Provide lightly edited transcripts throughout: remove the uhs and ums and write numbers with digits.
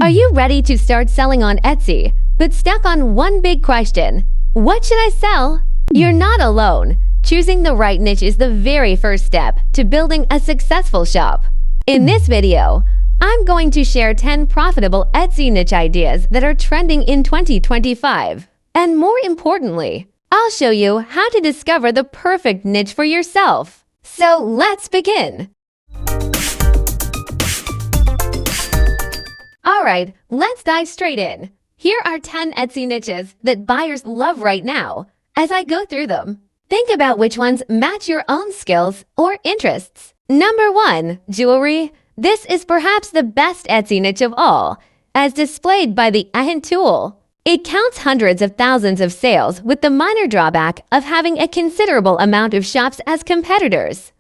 Are you ready to start selling on Etsy, but stuck on one big question? What should I sell? You're not alone. Choosing the right niche is the very first step to building a successful shop. In this video, I'm going to share 10 profitable Etsy niche ideas that are trending in 2025. And more importantly, I'll show you how to discover the perfect niche for yourself. So let's begin. Alright, let's dive straight in. Here are 10 Etsy niches that buyers love right now. As I go through them, think about which ones match your own skills or interests. Number 1. Jewelry. This is perhaps the best Etsy niche of all, as displayed by the EHunt tool. It counts hundreds of thousands of sales with the minor drawback of having a considerable amount of shops as competitors.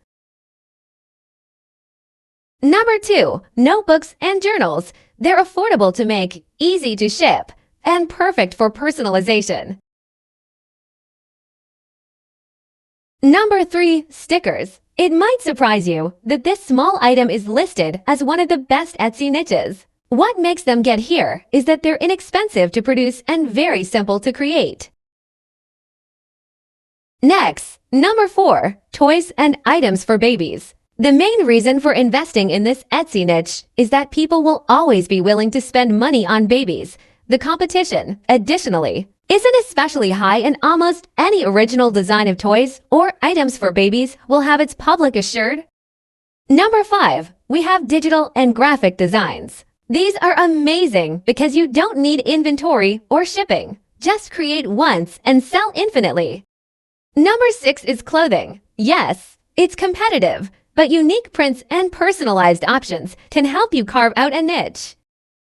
Number 2. Notebooks and journals. They're affordable to make, easy to ship, and perfect for personalization. Number 3. Stickers. It might surprise you that this small item is listed as one of the best Etsy niches. What makes them get here is that they're inexpensive to produce and very simple to create. Next, number 4. Toys and items for babies. The main reason for investing in this Etsy niche is that people will always be willing to spend money on babies. The competition, additionally, isn't especially high, and almost any original design of toys or items for babies will have its public assured. Number 5. We have digital and graphic designs. These are amazing because you don't need inventory or shipping. Just create once and sell infinitely. Number 6 is clothing. Yes, it's competitive, but unique prints and personalized options can help you carve out a niche.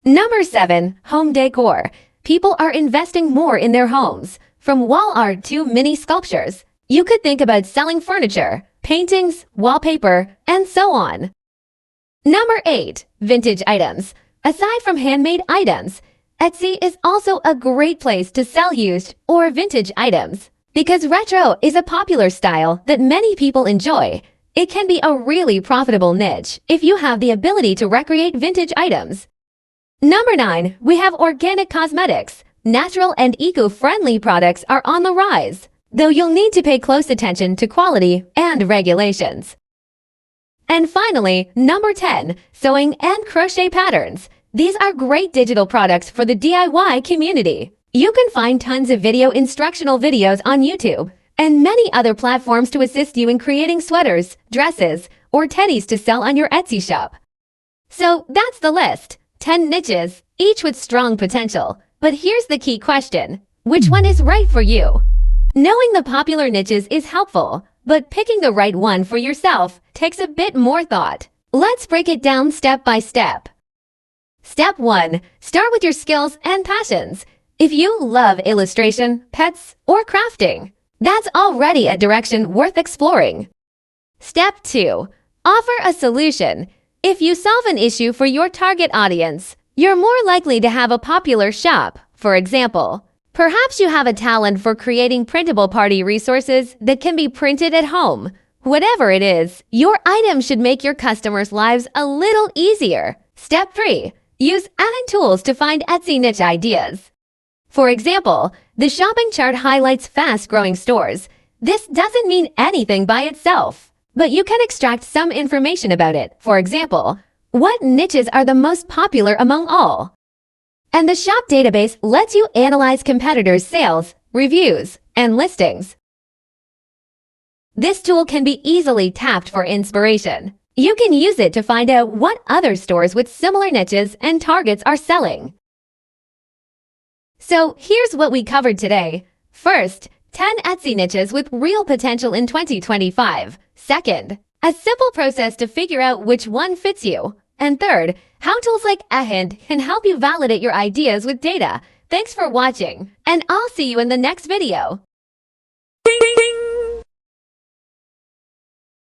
Number 7. Home decor. People are investing more in their homes, from wall art to mini sculptures. You could think about selling furniture, paintings, wallpaper, and so on. Number 8. Vintage items. Aside from handmade items, Etsy is also a great place to sell used or vintage items. Because retro is a popular style that many people enjoy, it can be a really profitable niche if you have the ability to recreate vintage items. Number 9. We have organic cosmetics. Natural and eco-friendly products are on the rise, though you'll need to pay close attention to quality and regulations. And finally, number 10. Sewing and crochet patterns. These are great digital products for the DIY community. You can find tons of video instructional videos on YouTube and many other platforms to assist you in creating sweaters, dresses, or teddies to sell on your Etsy shop. So that's the list. 10 niches, each with strong potential. But here's the key question. Which one is right for you? Knowing the popular niches is helpful, but picking the right one for yourself takes a bit more thought. Let's break it down step by step. Step 1. Start with your skills and passions. If you love illustration, pets, or crafting, that's already a direction worth exploring. Step 2. Offer a solution. If you solve an issue for your target audience, you're more likely to have a popular shop. For example, perhaps you have a talent for creating printable party resources that can be printed at home. Whatever it is, your item should make your customers' lives a little easier. Step 3. Use EHunt tools to find Etsy niche ideas. For example, the shopping chart highlights fast-growing stores. This doesn't mean anything by itself, but you can extract some information about it. For example, what niches are the most popular among all? And the shop database lets you analyze competitors' sales, reviews, and listings. This tool can be easily tapped for inspiration. You can use it to find out what other stores with similar niches and targets are selling. So here's what we covered today. First, 10 Etsy niches with real potential in 2025. Second, a simple process to figure out which one fits you. And third, how tools like EHunt can help you validate your ideas with data. Thanks for watching, and I'll see you in the next video.